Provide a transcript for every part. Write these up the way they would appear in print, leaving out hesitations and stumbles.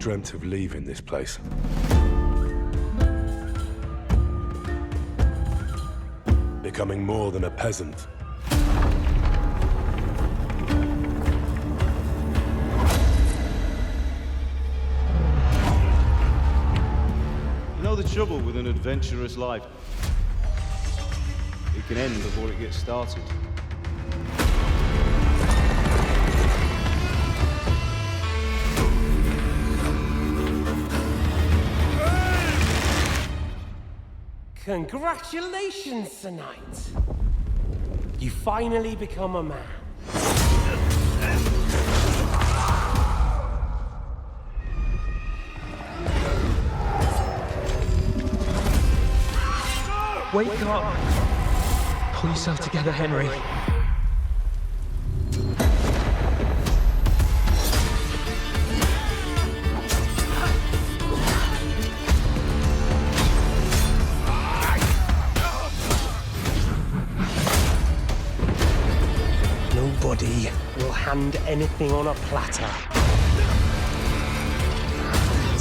dreamt of leaving this place. Becoming more than a peasant. You know the trouble with an adventurous life? It can end before it gets started. Congratulations, Sir Knight. You finally become a man. Wake up! Pull yourself together, Henry. Nobody will hand anything on a platter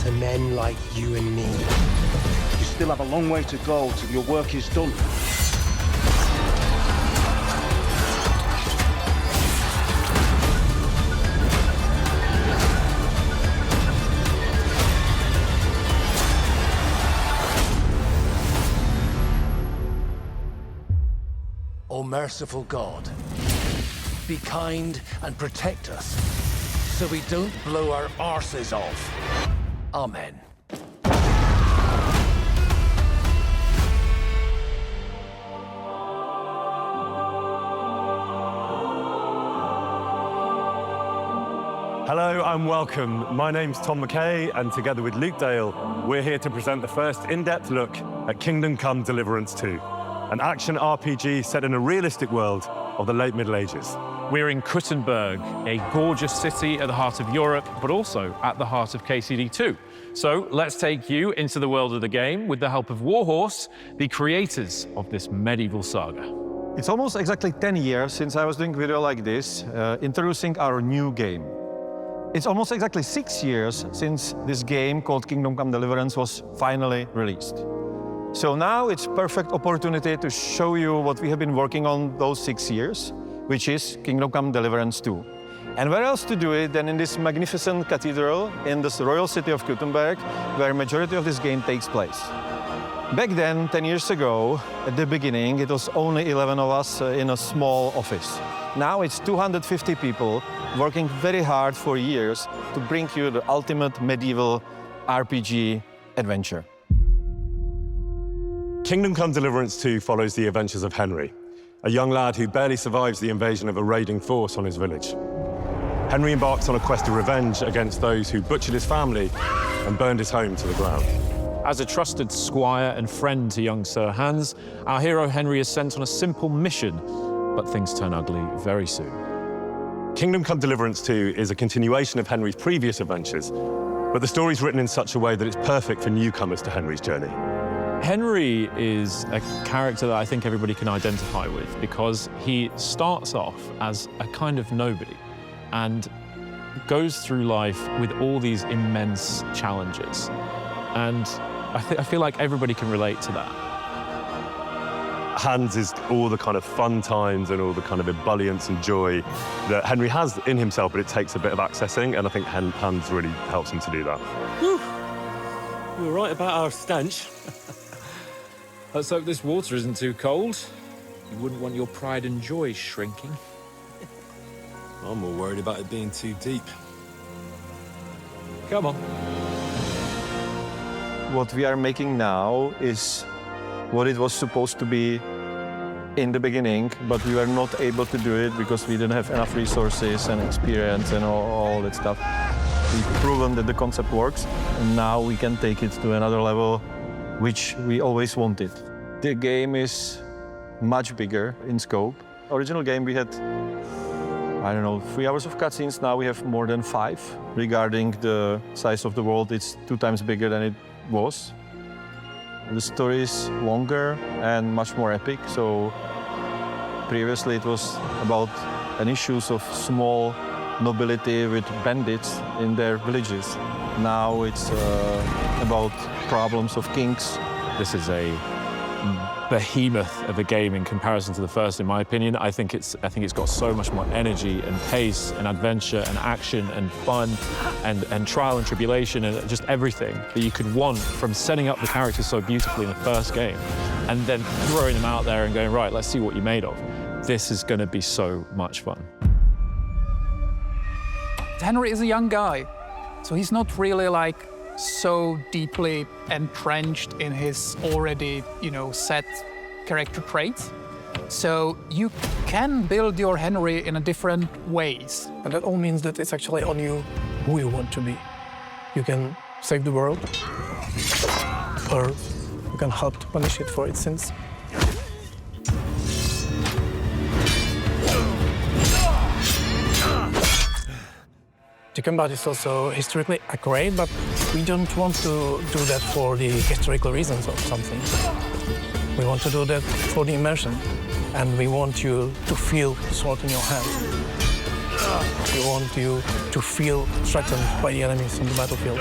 to men like you and me. You still have a long way to go till your work is done. O merciful God, be kind and protect us so we don't blow our arses off. Amen. Hello and welcome. My name's Tom McKay, and together with Luke Dale, we're here to present the first in-depth look at Kingdom Come: Deliverance II, an action RPG set in a realistic world of the late Middle Ages. We're in Kuttenberg, a gorgeous city at the heart of Europe, but also at the heart of KCD2. So let's take you into the world of the game with the help of Warhorse, the creators of this medieval saga. It's almost exactly 10 years since I was doing a video like this, introducing our new game. It's almost exactly 6 years since this game called Kingdom Come: Deliverance was finally released. So now it's perfect opportunity to show you what we have been working on those 6 years, which is Kingdom Come: Deliverance II. And where else to do it than in this magnificent cathedral in this royal city of Kuttenberg, where majority of this game takes place. Back then, 10 years ago, at the beginning, it was only 11 of us in a small office. Now it's 250 people working very hard for years to bring you the ultimate medieval RPG adventure. Kingdom Come: Deliverance II follows the adventures of Henry, a young lad who barely survives the invasion of a raiding force on his village. Henry embarks on a quest of revenge against those who butchered his family and burned his home to the ground. As a trusted squire and friend to young Sir Hans, our hero Henry is sent on a simple mission, but things turn ugly very soon. Kingdom Come: Deliverance II is a continuation of Henry's previous adventures, but the story's written in such a way that it's perfect for newcomers to Henry's journey. Henry is a character that I think everybody can identify with because he starts off as a kind of nobody and goes through life with all these immense challenges. And I feel like everybody can relate to that. Hans is all the kind of fun times and all the kind of ebullience and joy that Henry has in himself, but it takes a bit of accessing, and I think Hans really helps him to do that. Whew. You were right about our stench. Let's hope this water isn't too cold. You wouldn't want your pride and joy shrinking. I'm more worried about it being too deep. Come on. What we are making now is what it was supposed to be in the beginning, but we were not able to do it because we didn't have enough resources and experience and all that stuff. We've proven that the concept works, and now we can take it to another level, which we always wanted. The game is much bigger in scope. Original game we had, I don't know, 3 hours of cutscenes. Now we have more than 5. Regarding the size of the world, it's 2 times bigger than it was. The story is longer and much more epic. So previously it was about an issues of small nobility with bandits in their villages. Now it's about problems of kings. This is a behemoth of a game in comparison to the first, in my opinion. I think it's got so much more energy and pace and adventure and action and fun and trial and tribulation and just everything that you could want from setting up the characters so beautifully in the first game and then throwing them out there and going, right, let's see what you're made of. This is going to be so much fun. Henry is a young guy, so he's not really like so deeply entrenched in his already, set character traits. So you can build your Henry in a different ways. And that all means that it's actually on you who you want to be. You can save the world, or you can help to punish it for its sins. The combat is also historically accurate, but we don't want to do that for the historical reasons of something. We want to do that for the immersion, and we want you to feel the sword in your hand. We want you to feel threatened by the enemies on the battlefield.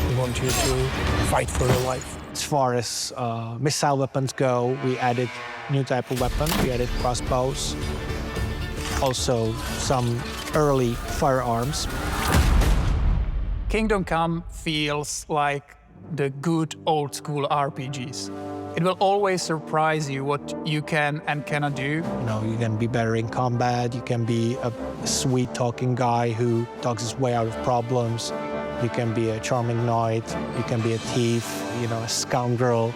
We want you to fight for your life. As far as missile weapons go, we added new type of weapon. We added crossbows, also some early firearms. Kingdom Come feels like the good old school RPGs. It will always surprise you what you can and cannot do. You can be better in combat, you can be a sweet talking guy who talks his way out of problems. You can be a charming knight, you can be a thief, a scoundrel.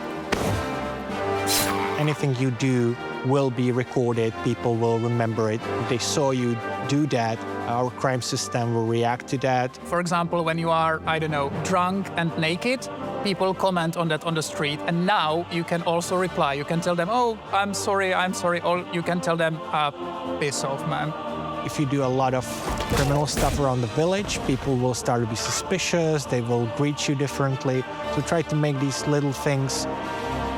Anything you do will be recorded, people will remember it. If they saw you do that, our crime system will react to that. For example, when you are, drunk and naked, people comment on that on the street, and now you can also reply. You can tell them, oh, I'm sorry, or you can tell them, piss off, man. If you do a lot of criminal stuff around the village, people will start to be suspicious, they will greet you differently. So try to make these little things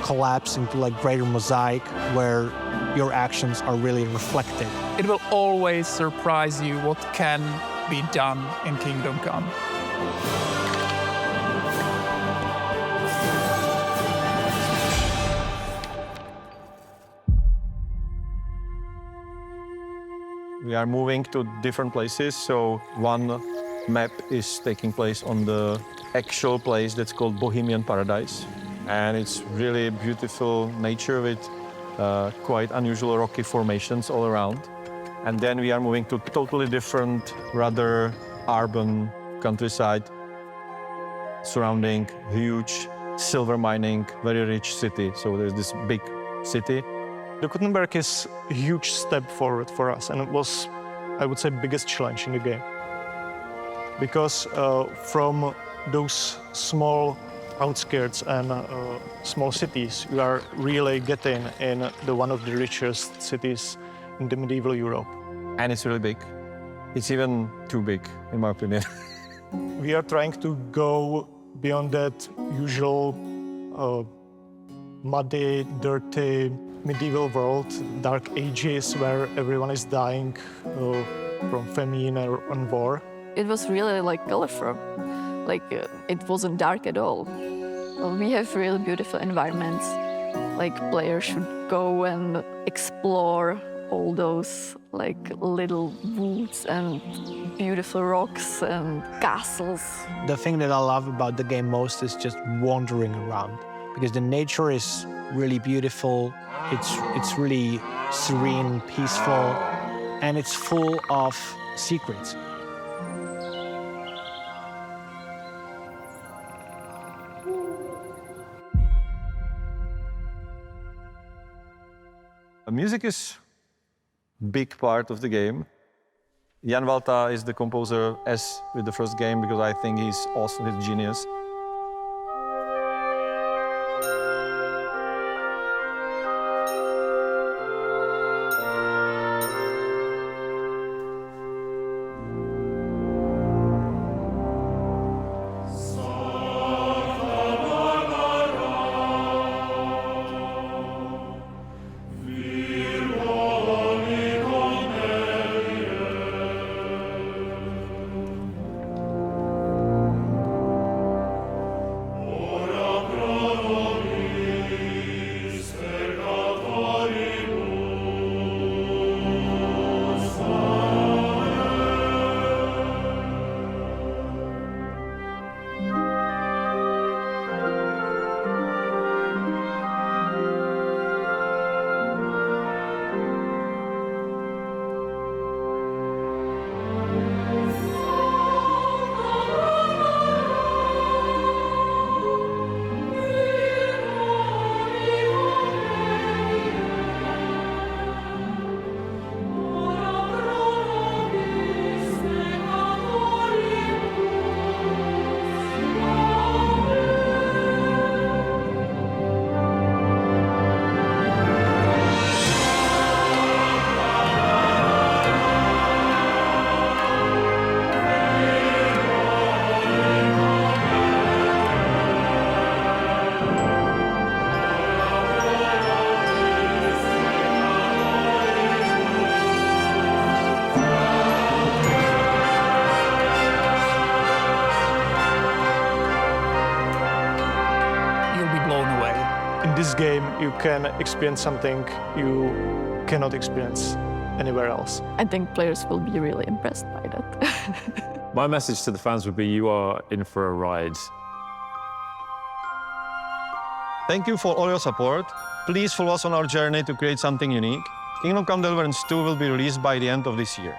collapse into like greater mosaic where your actions are really reflected. It will always surprise you what can be done in Kingdom Come. We are moving to different places, so one map is taking place on the actual place that's called Bohemian Paradise. And it's really beautiful nature with quite unusual rocky formations all around. And then we are moving to totally different, rather urban countryside surrounding huge silver mining, very rich city. So there's this big city. The Gutenberg is a huge step forward for us, and it was, I would say, biggest challenge in the game. Because from those small outskirts and small cities, you are really getting in one of the richest cities in the medieval Europe. And it's really big. It's even too big, in my opinion. We are trying to go beyond that usual muddy, dirty, medieval world, dark ages where everyone is dying from famine and war. It was really colorful. It wasn't dark at all. We have really beautiful environments. Players should go and explore all those little woods and beautiful rocks and castles. The thing that I love about the game most is just wandering around, because the nature is really beautiful. It's really serene, peaceful, and it's full of secrets. Music is a big part of the game. Jan Walta is the composer, as with the first game, because I think he's awesome, he's genius. you can experience something you cannot experience anywhere else. I think players will be really impressed by that. My message to the fans would be you are in for a ride. Thank you for all your support. Please follow us on our journey to create something unique. Kingdom Come Deliverance 2 will be released by the end of this year.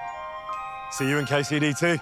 See you in KCD 2.